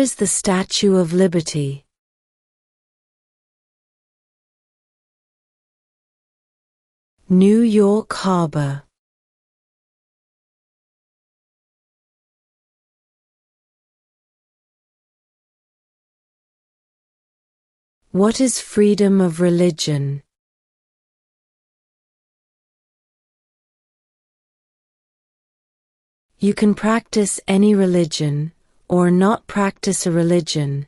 is the Statue of Liberty? New York Harbor. What is freedom of religion? You can practice any religion, or not practice a religion.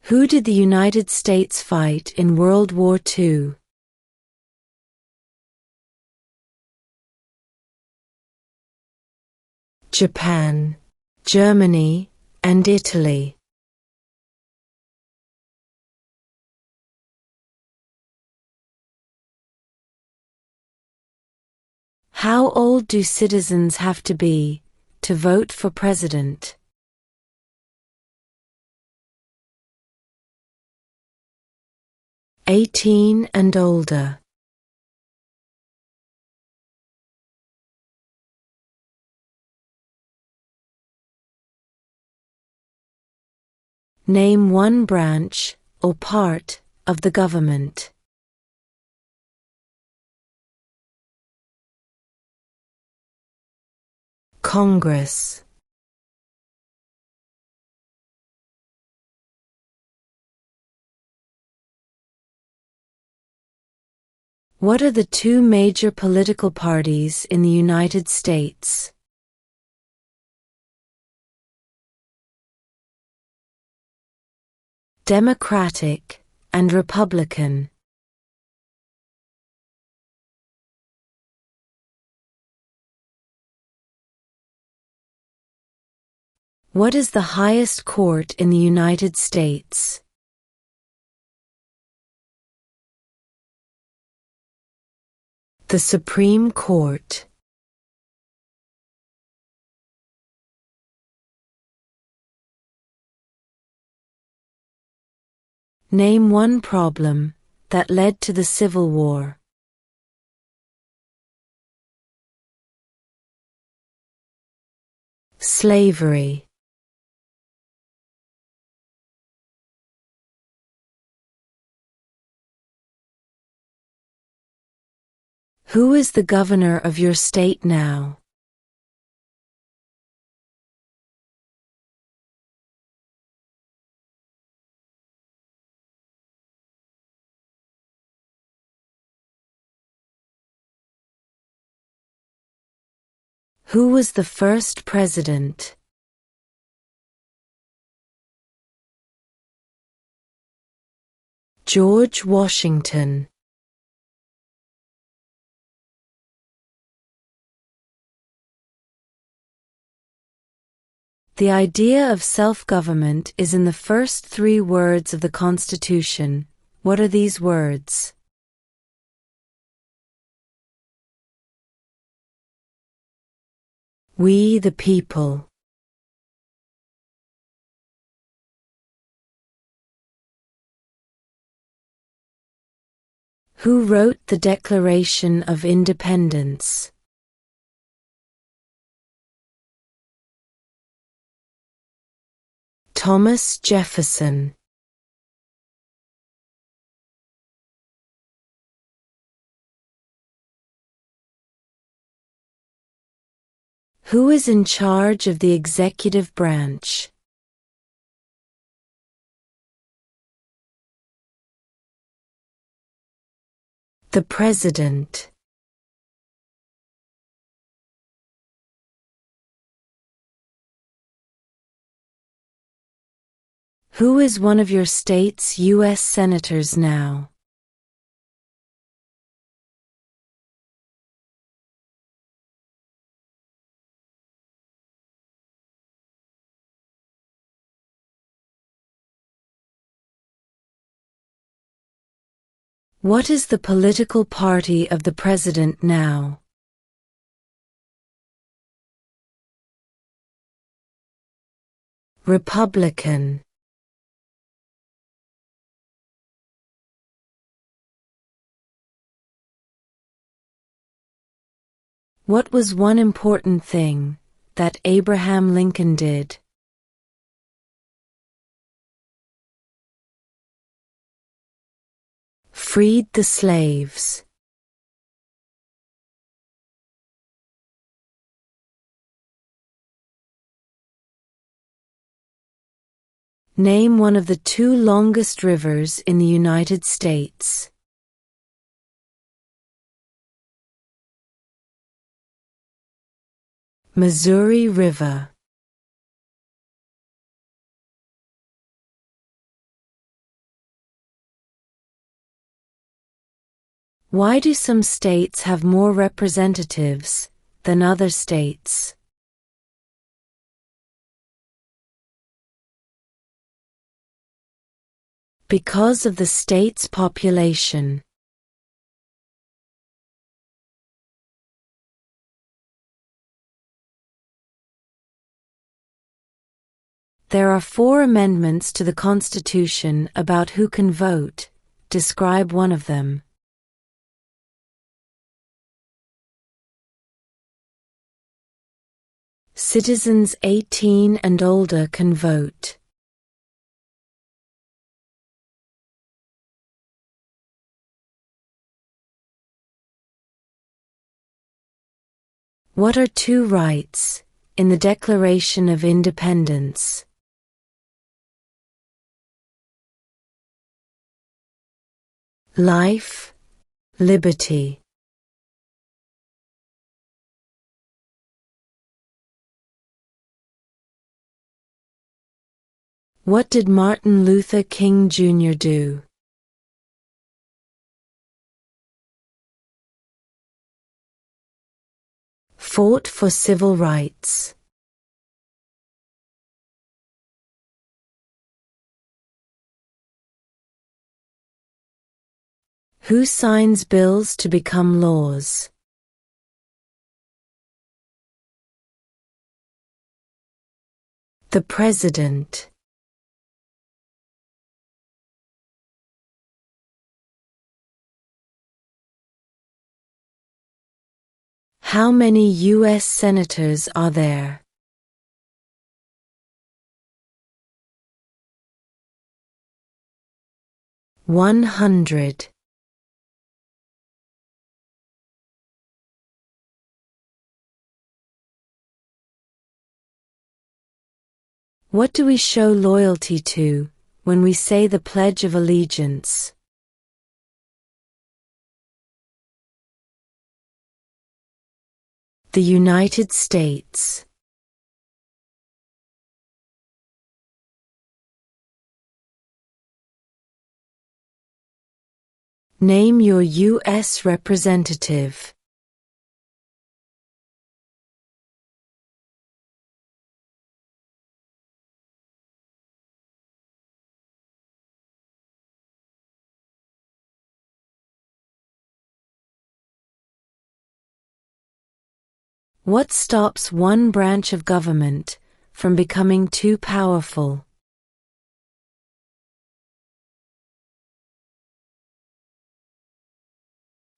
Who did the United States fight in World War II? Japan, Germany, and Italy. How old do citizens have to be to vote for president? 18 and older. Name one branch, or part, of the government. Congress. What are the two major political parties in the United States? Democratic and Republican. What is the highest court in the United States? The Supreme Court. Name one problem that led to the Civil War. Slavery. Who is the governor of your state now? Who was the first president? George Washington. The idea of self-government is in the first 3 words of the Constitution. What are these words? We the people. Who wrote the Declaration of Independence? Thomas Jefferson. Who is in charge of the executive branch? The President. Who is one of your state's U.S. senators now? What is the political party of the president now? Republican. What was one important thing that Abraham Lincoln did? Freed the slaves. Name one of the two longest rivers in the United States. Missouri River. Why do some states have more representatives than other states? Because of the state's population. There are 4 amendments to the Constitution about who can vote. Describe one of them. Citizens 18 and older can vote. What are 2 rights in the Declaration of Independence? Life, liberty. What did Martin Luther King Jr. do? Fought for civil rights. Who signs bills to become laws? The President. How many U.S. senators are there? $100. What do we show loyalty to when we say the Pledge of Allegiance? The United States. Name your U.S. representative. What stops one branch of government from becoming too powerful?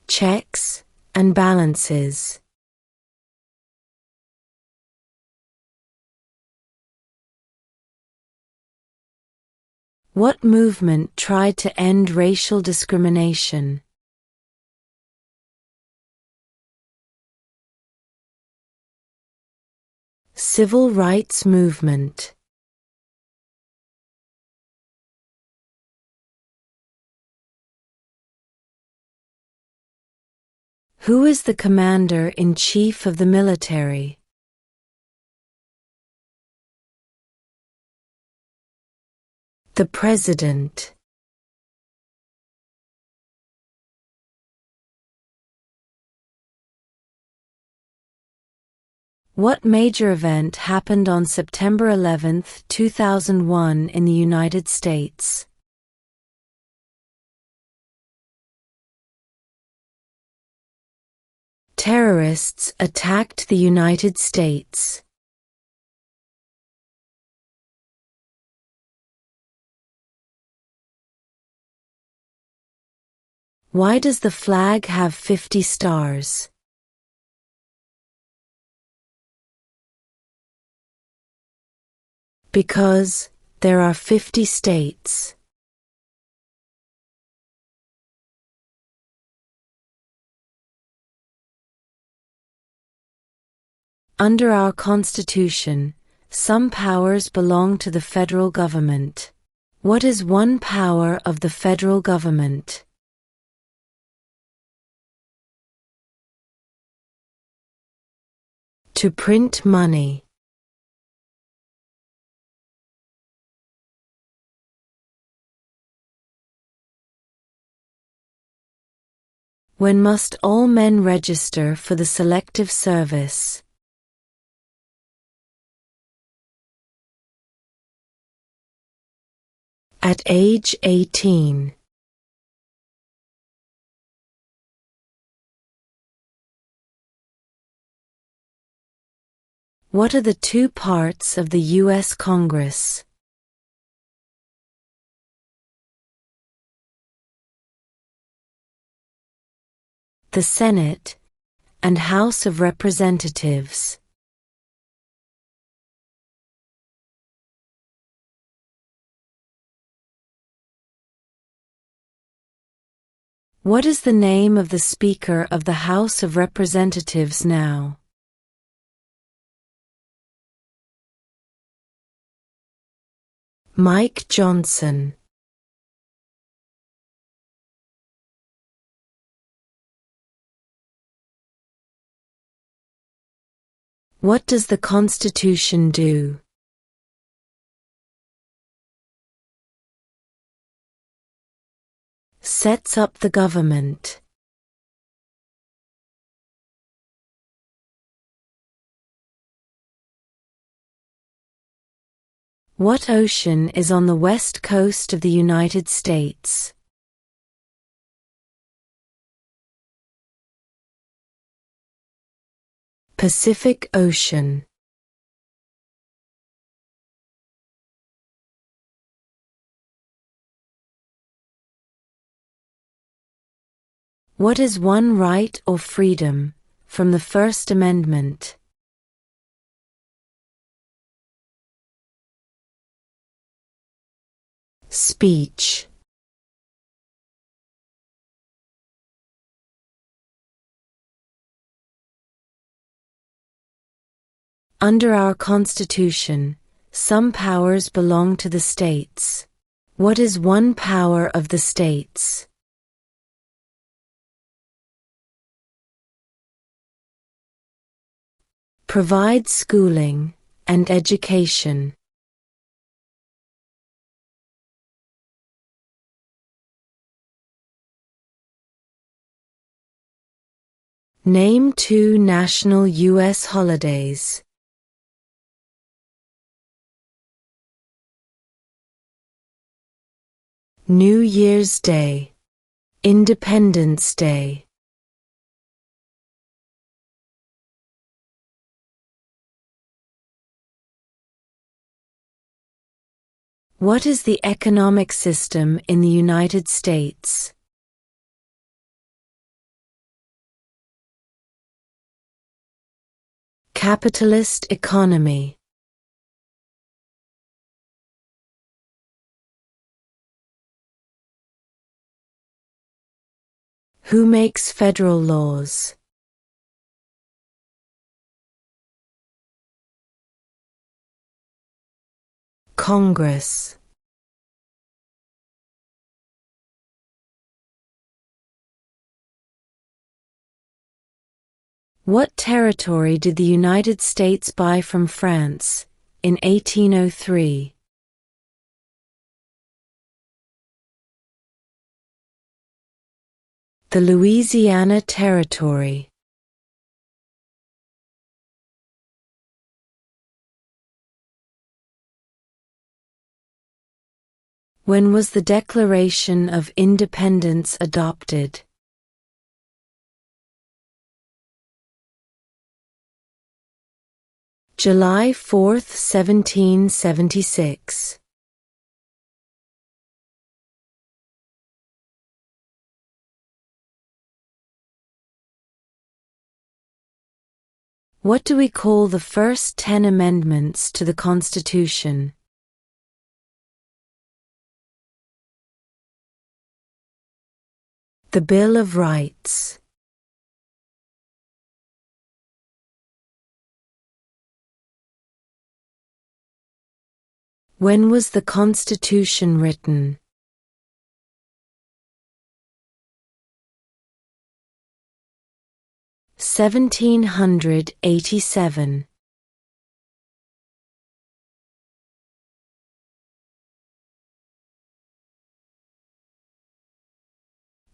Checks and balances. What movement tried to end racial discrimination? Civil rights movement. Who is the commander-in-chief of the military? The President. What major event happened on September 11, 2001 in the United States? Terrorists attacked the United States. Why does the flag have 50 stars? Because there are 50 states. Under our Constitution, some powers belong to the federal government. What is one power of the federal government? To print money. When must all men register for the Selective Service? At age 18. What are the two parts of the U.S. Congress? The Senate and House of Representatives. What is the name of the Speaker of the House of Representatives now? Mike Johnson. What does the Constitution do? Sets up the government. What ocean is on the west coast of the United States? Pacific Ocean. What is one right or freedom from the First Amendment? Speech. Under our Constitution, some powers belong to the states. What is one power of the states? Provide schooling and education. Name two national U.S. holidays. New Year's Day, Independence Day. What is the economic system in the United States? Capitalist economy. Who makes federal laws? Congress. What territory did the United States buy from France in 1803? The Louisiana Territory. When was the Declaration of Independence adopted? July 4, 1776. What do we call the first 10 amendments to the Constitution? The Bill of Rights. When was the Constitution written? 1787.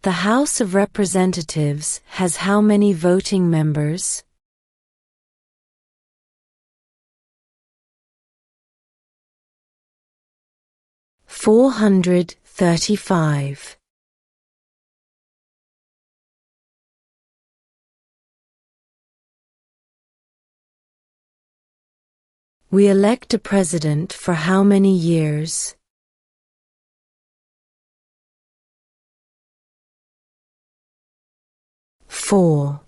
The House of Representatives has how many voting members? 435. We elect a president for how many years? 4.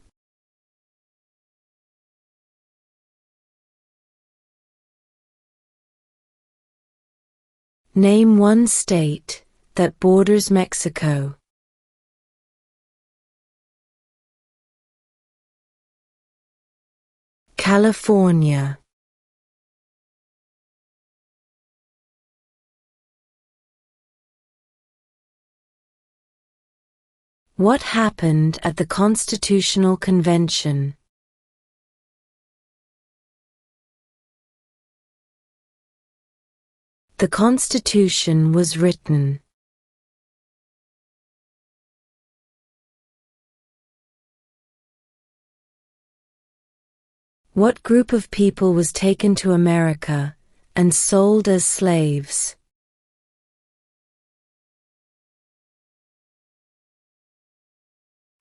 Name one state that borders Mexico. California. What happened at the Constitutional Convention? The Constitution was written. What group of people was taken to America and sold as slaves?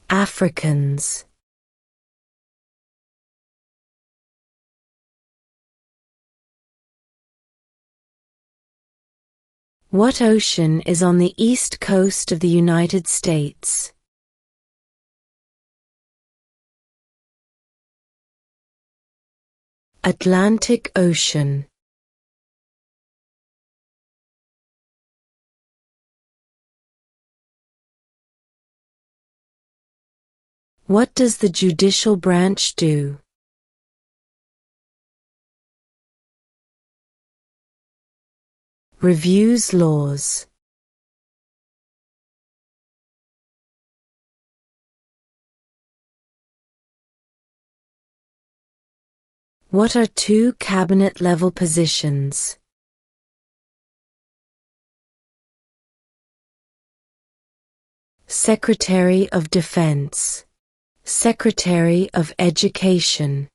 Africans. What ocean is on the east coast of the United States? Atlantic Ocean. What does the judicial branch do? Reviews laws. What are two cabinet-level positions? Secretary of Defense. Secretary of Education.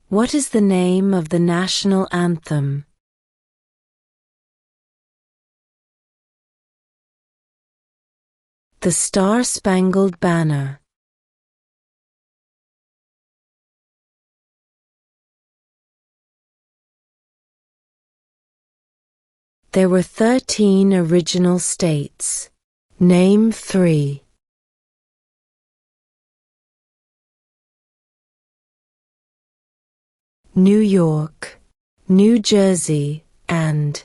What is the name of the national anthem? The Star-Spangled Banner. There were 13 original states. Name 3. New York, New Jersey, and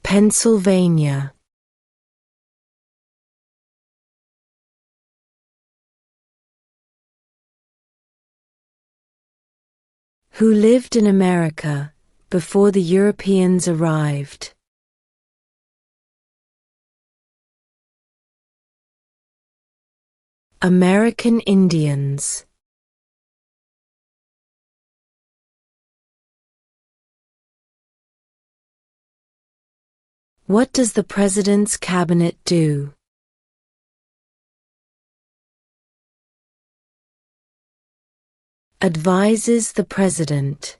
Pennsylvania. Who lived in America before the Europeans arrived? American Indians. What does the President's Cabinet do? Advises the President.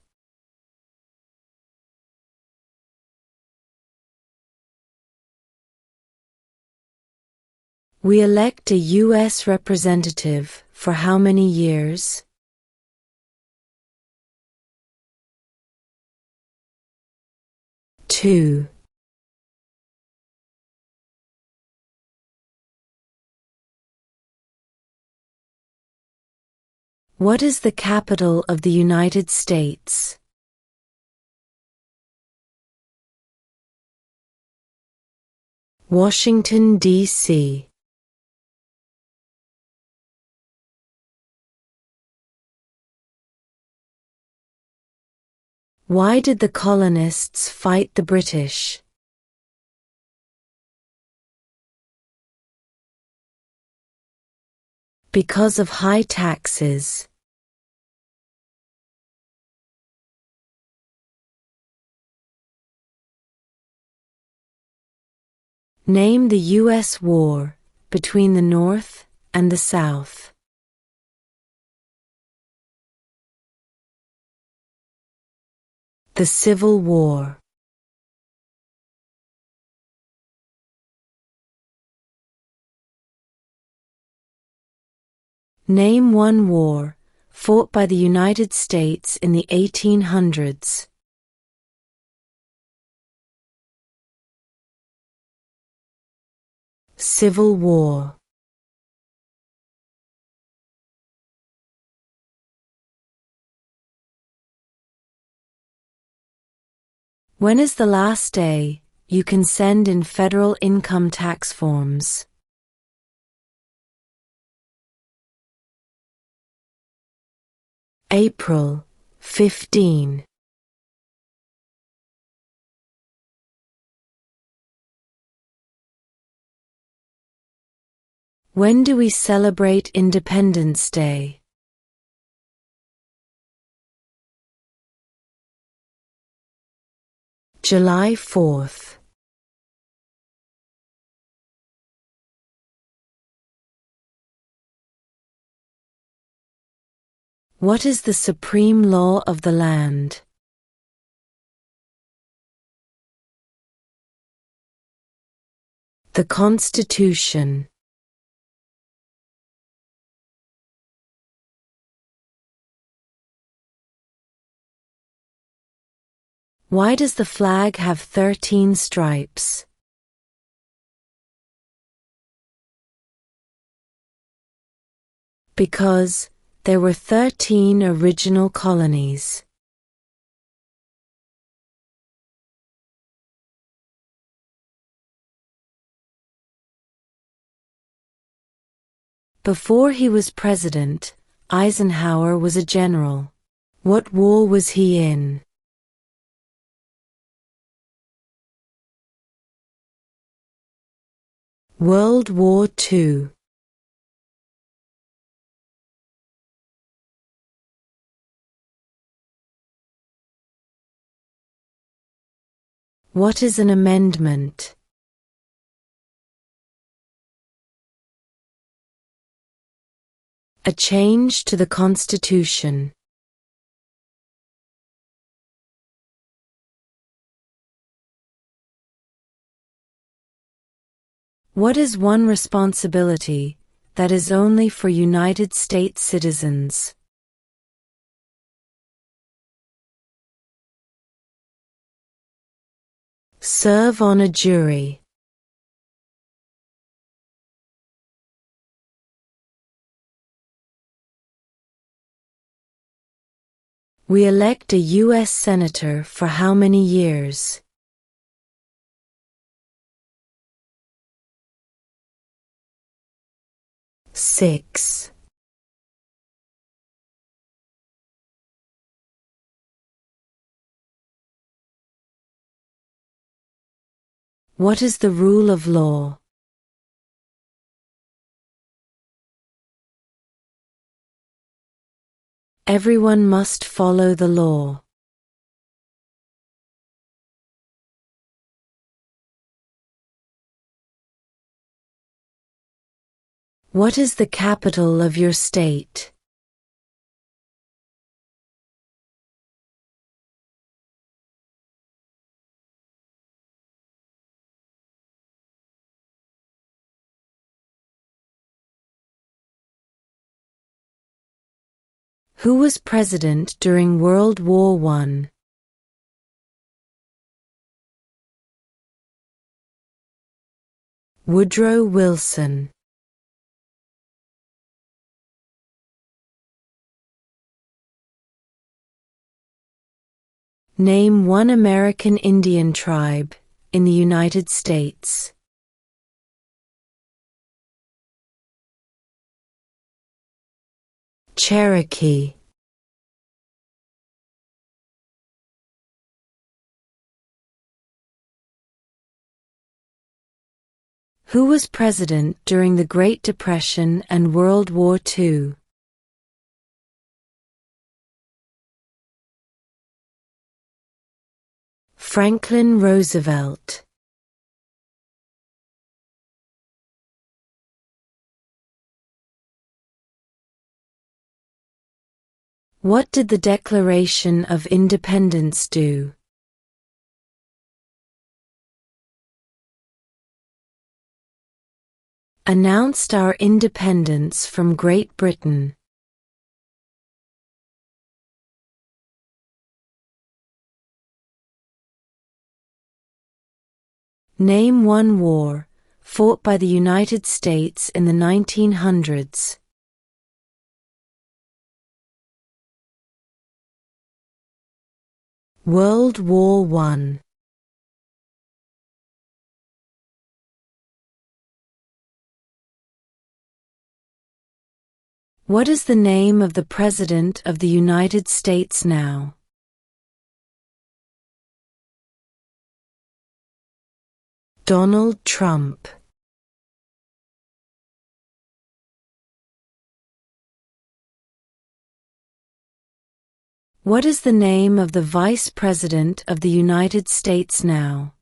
We elect a U.S. representative for how many years? 2. What is the capital of the United States? Washington, D.C. Why did the colonists fight the British? Because of high taxes. Name the U.S. war between the North and the South. The Civil War. Name one war fought by the United States in the 1800s. Civil War. When is the last day you can send in federal income tax forms? April 15. When do we celebrate Independence Day? July 4th. What is the supreme law of the land? The Constitution. Why does the flag have 13 stripes? Because there were 13 original colonies. Before he was president, Eisenhower was a general. What war was he in? World War II. What is an amendment? A change to the Constitution. What is one responsibility that is only for United States citizens? Serve on a jury. We elect a U.S. Senator for how many years? 6. What is the rule of law? Everyone must follow the law. What is the capital of your state? Who was president during World War I? Woodrow Wilson. Name one American Indian tribe in the United States. Cherokee. Who was president during the Great Depression and World War II? Franklin Roosevelt. What did the Declaration of Independence do? Announced our independence from Great Britain. Name one war fought by the United States in the 1900s. World War I. What is the name of the President of the United States now? Donald Trump. What is the name of the Vice President of the United States now?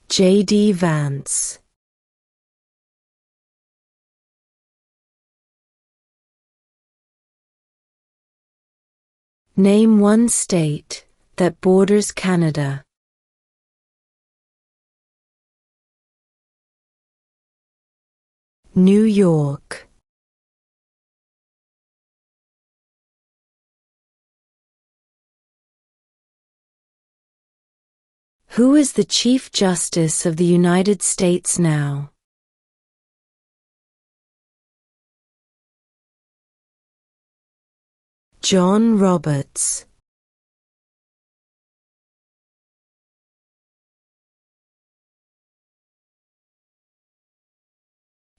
J.D. Vance. Name one state that borders Canada. New York. Who is the Chief Justice of the United States now? John Roberts.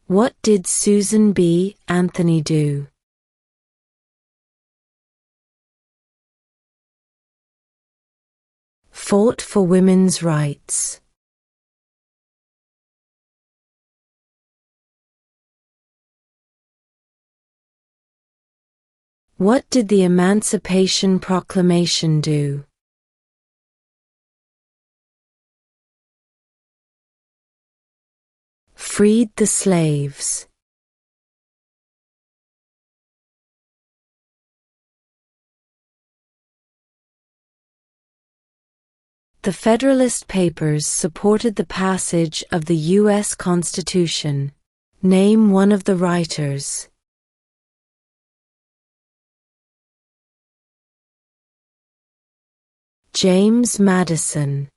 What did Susan B. Anthony do? Fought for women's rights. What did the Emancipation Proclamation do? Freed the slaves. The Federalist Papers supported the passage of the U.S. Constitution. Name one of the writers. James Madison.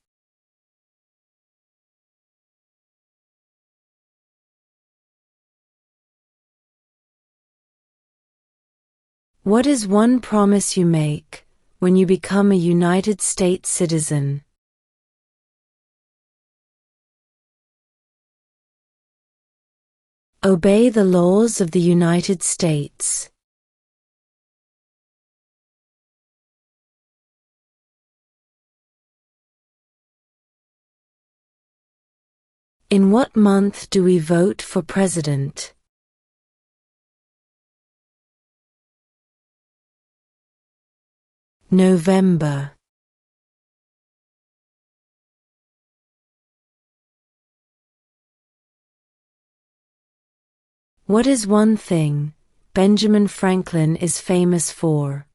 What is one promise you make when you become a United States citizen? Obey the laws of the United States. In what month do we vote for president? November. What is one thing Benjamin Franklin is famous for?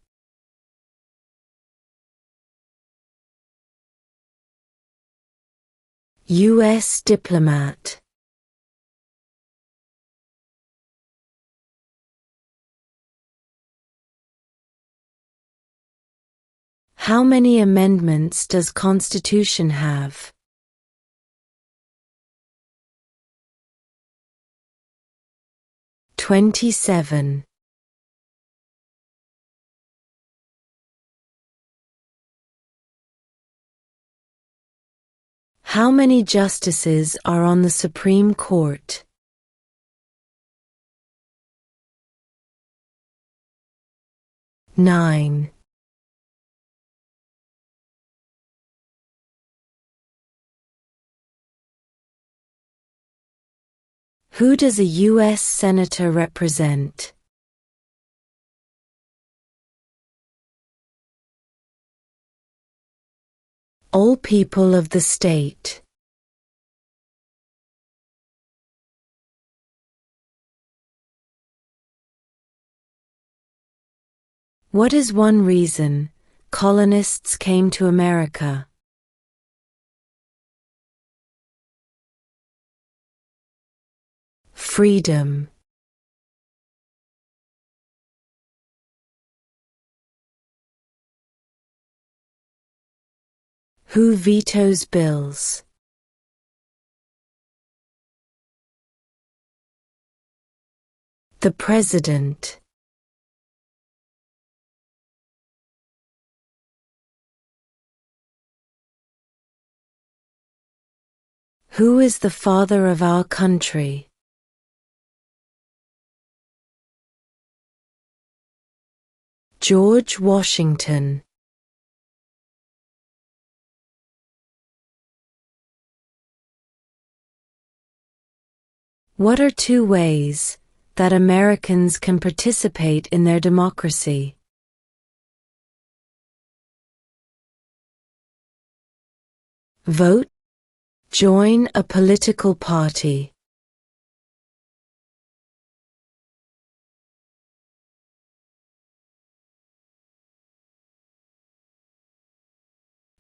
U.S. diplomat. How many amendments does Constitution have? 27. How many justices are on the Supreme Court? 9. Who does a U.S. Senator represent? All people of the state. What is one reason colonists came to America? Freedom. Who vetoes bills? The President. Who is the father of our country? George Washington. What are 2 ways that Americans can participate in their democracy? Vote. Join a political party.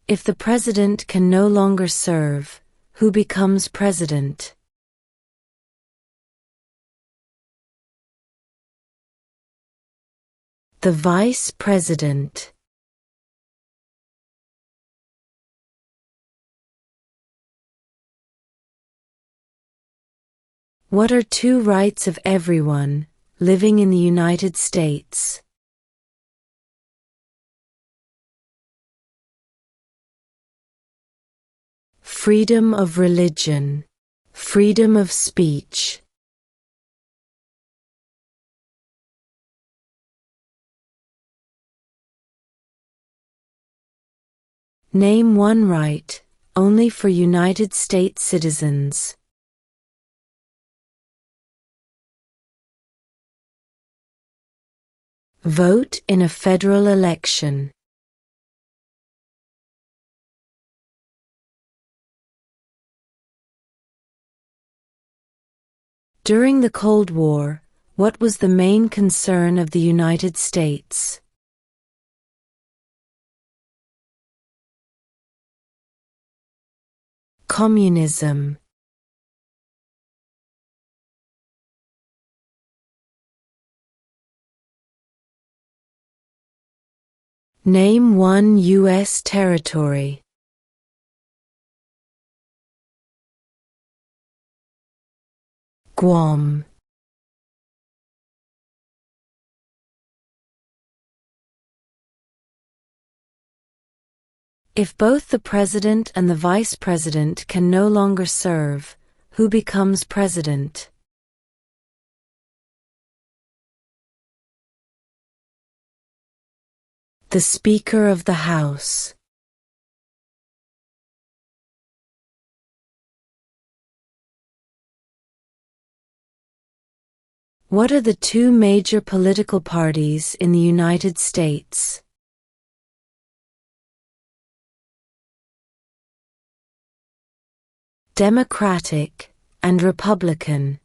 If the president can no longer serve, who becomes president? The vice president. What are 2 rights of everyone living in the United States? Freedom of religion, freedom of speech. Name one right only for United States citizens. Vote in a federal election. During the Cold War, what was the main concern of the United States? Communism. Name one U.S. territory. Guam. If both the president and the vice president can no longer serve, who becomes president? The Speaker of the House. What are the 2 major political parties in the United States? Democratic and Republican.